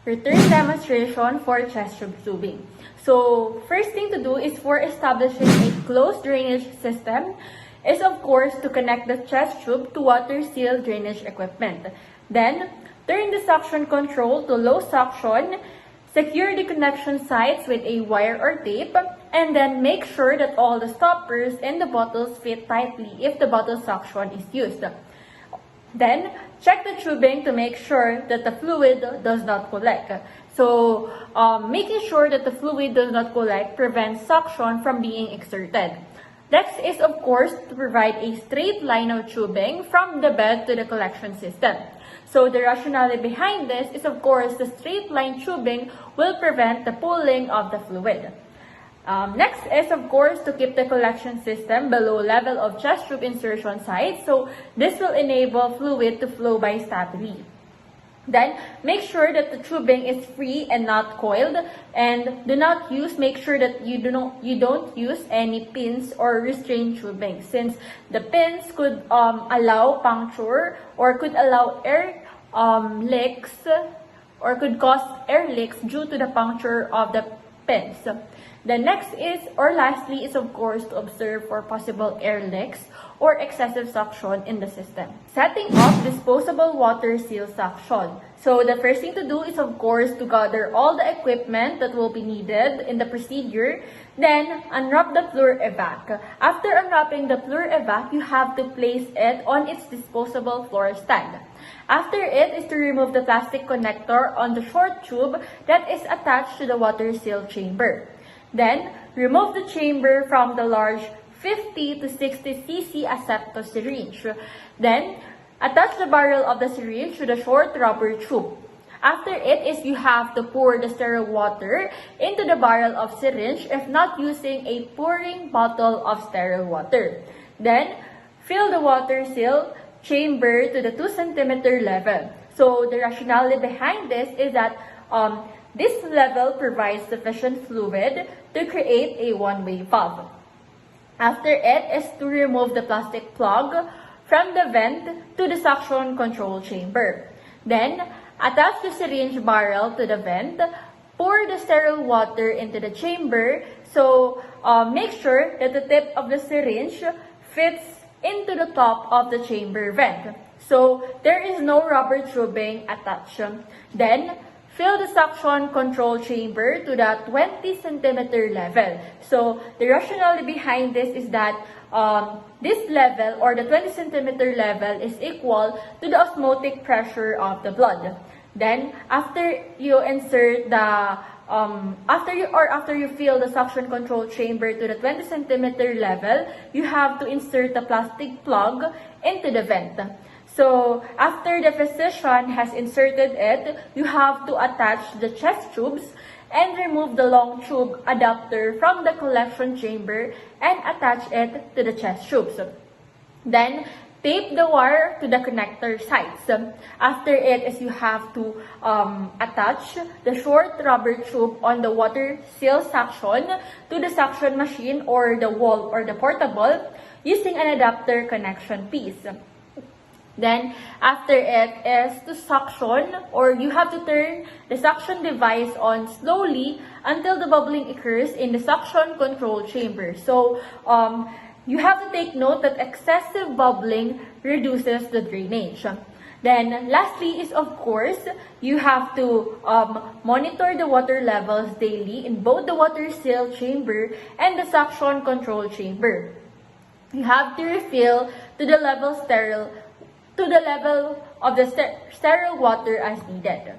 Return demonstration for chest tube tubing. So, first thing to do is for establishing a closed drainage system is of course to connect the chest tube to water-sealed drainage equipment. Then, turn the suction control to low suction, secure the connection sites with a wire or tape, and then make sure that all the stoppers in the bottles fit tightly if the bottle suction is used. Then, check the tubing to make sure that the fluid does not collect. So, making sure that the fluid does not collect prevents suction from being exerted. Next is, of course, to provide a straight line of tubing from the bed to the collection system. So, the rationale behind this is, of course, the straight line tubing will prevent the pooling of the fluid. Next is, of course, to keep the collection system below level of chest tube insertion site. So, this will enable fluid to flow by stably. Then, make sure that the tubing is free and not coiled, and make sure that you don't use any pins or restrained tubing, since the pins could allow puncture or could allow air leaks or could cause air leaks due to the puncture of the pins. The next is, or lastly, is of course to observe for possible air leaks or excessive suction in the system. Setting up disposable water seal suction. So the first thing to do is of course to gather all the equipment that will be needed in the procedure. Then unwrap the Plur Evac. After unwrapping the Plur Evac, you have to place it on its disposable floor stand. After it is to remove the plastic connector on the short tube that is attached to the water seal chamber. Then, remove the chamber from the large 50 to 60 cc asepto syringe. Then, attach the barrel of the syringe to the short rubber tube. After it is you have to pour the sterile water into the barrel of syringe if not using a pouring bottle of sterile water. Then, fill the water seal chamber to the 2 cm level. So, the rationale behind this is that this level provides sufficient fluid to create a one-way valve. After it is to remove the plastic plug from the vent to the suction control chamber. Then, attach the syringe barrel to the vent, pour the sterile water into the chamber, so make sure that the tip of the syringe fits into the top of the chamber vent. So, there is no rubber tubing attached. Then, fill the suction control chamber to the 20 cm level. So, the rationale behind this is that this level or the 20 cm level is equal to the osmotic pressure of the blood. Then, after you insert the after you fill the suction control chamber to the 20 cm level, you have to insert the plastic plug into the vent. So, after the physician has inserted it, you have to attach the chest tubes and remove the long tube adapter from the collection chamber and attach it to the chest tubes. Then, tape the wire to the connector sites. After it is you have to attach the short rubber tube on the water seal suction to the suction machine or the wall or the portable using an adapter connection piece. Then, after it is to suction, or you have to turn the suction device on slowly until the bubbling occurs in the suction control chamber. So, you have to take note that excessive bubbling reduces the drainage. Then, lastly is of course, you have to monitor the water levels daily in both the water seal chamber and the suction control chamber. You have to refill to the level of the sterile water as needed.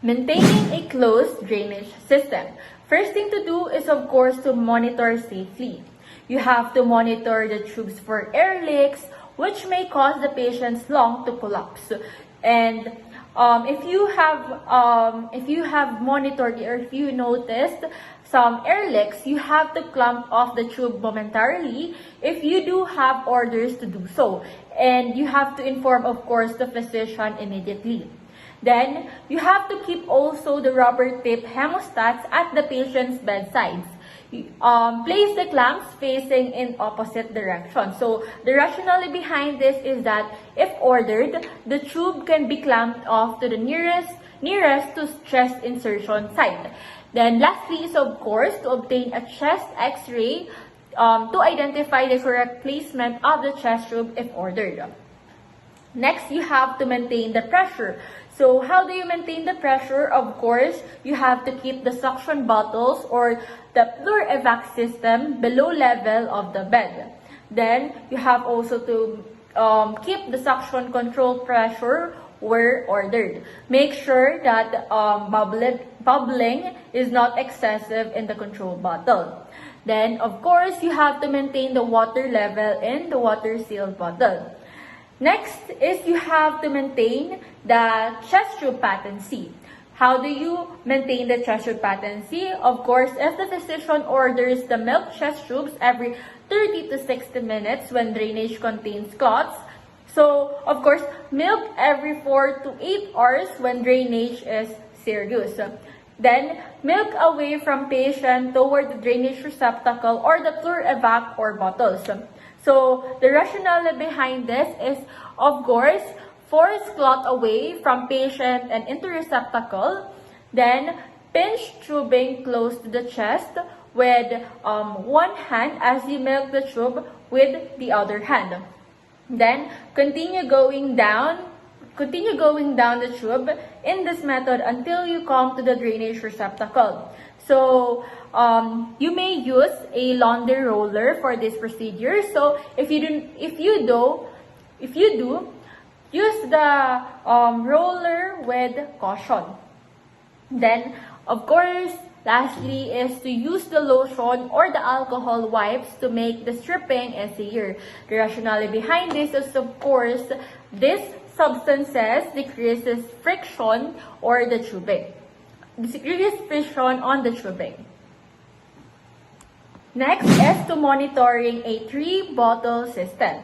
Maintaining a closed drainage system. First thing to do is of course to monitor safely. You have to monitor the tubes for air leaks, which may cause the patient's lung to collapse. And if you have monitored or if you noticed some air leaks, you have to clamp off the tube momentarily if you do have orders to do so. And you have to inform, of course, the physician immediately. Then, you have to keep also the rubber tape hemostats at the patient's bedsides. Place the clamps facing in opposite direction. So, the rationale behind this is that if ordered, the tube can be clamped off to the nearest nearest to chest insertion site. Then lastly is of course to obtain a chest x-ray to identify the correct placement of the chest tube if ordered. Next, you have to maintain the pressure. So how do you maintain the pressure? Of course, you have to keep the suction bottles or the floor evac system below level of the bed. Then, you have also to keep the suction control pressure where ordered. Make sure that bubbling is not excessive in the control bottle. Then, of course, you have to maintain the water level in the water-sealed bottle. Next is you have to maintain the chest tube patency. How do you maintain the chest tube patency? Of course, if the physician orders the milk chest tubes every 30 to 60 minutes when drainage contains clots. So, of course, milk every 4 to 8 hours when drainage is serious. Then, milk away from patient toward the drainage receptacle or the floor evac or bottles. So, the rationale behind this is, of course, force clot away from patient and into receptacle. Then, pinch tubing close to the chest with one hand as you milk the tube with the other hand. Then, continue going down the tube in this method until you come to the drainage receptacle. So, you may use a laundry roller for this procedure. So, if you do, use the roller with caution. Then, of course, lastly is to use the lotion or the alcohol wipes to make the stripping easier. The rationale behind this is, of course, these substances decreases friction or the tubing. Decreases friction on the tubing. Next is to monitoring a 3-bottle system.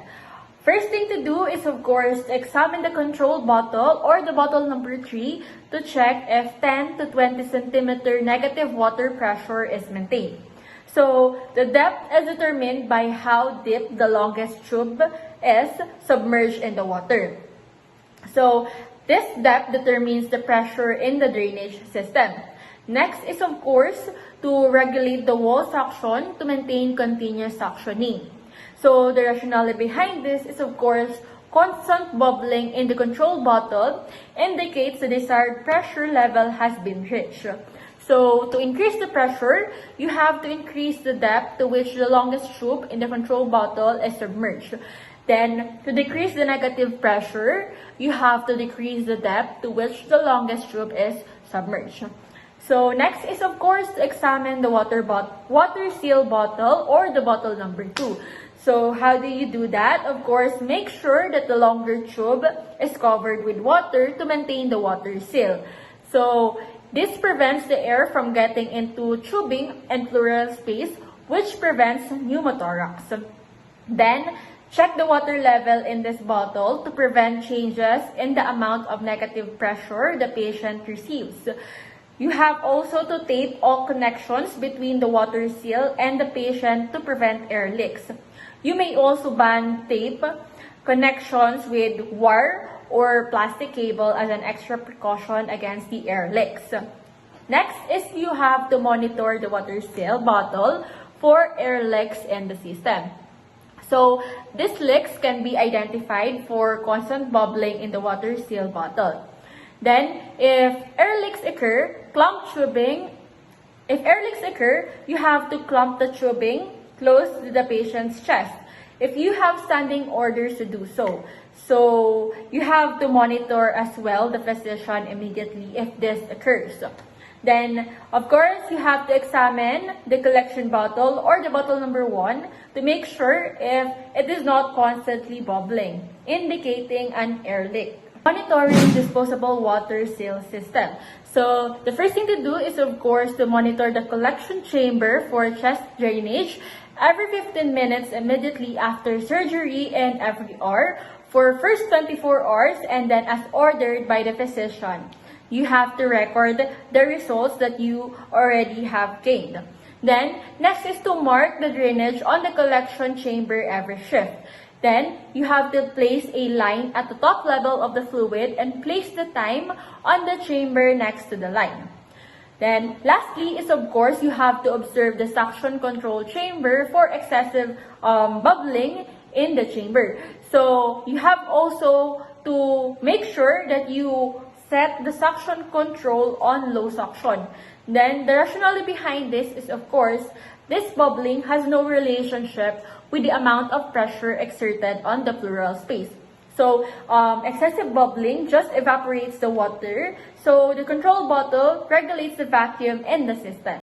First thing to do is, of course, to examine the control bottle or the bottle number 3 to check if 10 to 20 centimeter negative water pressure is maintained. So, the depth is determined by how deep the longest tube is submerged in the water. So, this depth determines the pressure in the drainage system. Next is, of course, to regulate the wall suction to maintain continuous suctioning. So, the rationale behind this is, of course, constant bubbling in the control bottle indicates the desired pressure level has been reached. So, to increase the pressure, you have to increase the depth to which the longest tube in the control bottle is submerged. Then, to decrease the negative pressure, you have to decrease the depth to which the longest tube is submerged. So, next is, of course, to examine the water seal bottle or the bottle number 2. So, how do you do that? Of course, make sure that the longer tube is covered with water to maintain the water seal. So, this prevents the air from getting into tubing and pleural space, which prevents pneumothorax. Then, check the water level in this bottle to prevent changes in the amount of negative pressure the patient receives. You have also to tape all connections between the water seal and the patient to prevent air leaks. You may also band tape connections with wire or plastic cable as an extra precaution against the air leaks. Next is you have to monitor the water seal bottle for air leaks in the system. So, these leaks can be identified for constant bubbling in the water seal bottle. Then, if air leaks occur, you have to clamp the tubing close to the patient's chest if you have standing orders to do so. So, you have to monitor as well the physician immediately if this occurs. Then, of course, you have to examine the collection bottle or the bottle number 1 to make sure if it is not constantly bubbling, indicating an air leak. Monitoring disposable water seal system. So, the first thing to do is, of course, to monitor the collection chamber for chest drainage every 15 minutes immediately after surgery and every hour for first 24 hours and then as ordered by the physician. You have to record the results that you already have gained. Then, next is to mark the drainage on the collection chamber every shift. Then, you have to place a line at the top level of the fluid and place the time on the chamber next to the line. Then, lastly is of course, you have to observe the suction control chamber for excessive bubbling in the chamber. So, you have also to make sure that you set the suction control on low suction. Then, the rationale behind this is of course, this bubbling has no relationship with the amount of pressure exerted on the pleural space. So, excessive bubbling just evaporates the water. So, the control bottle regulates the vacuum in the system.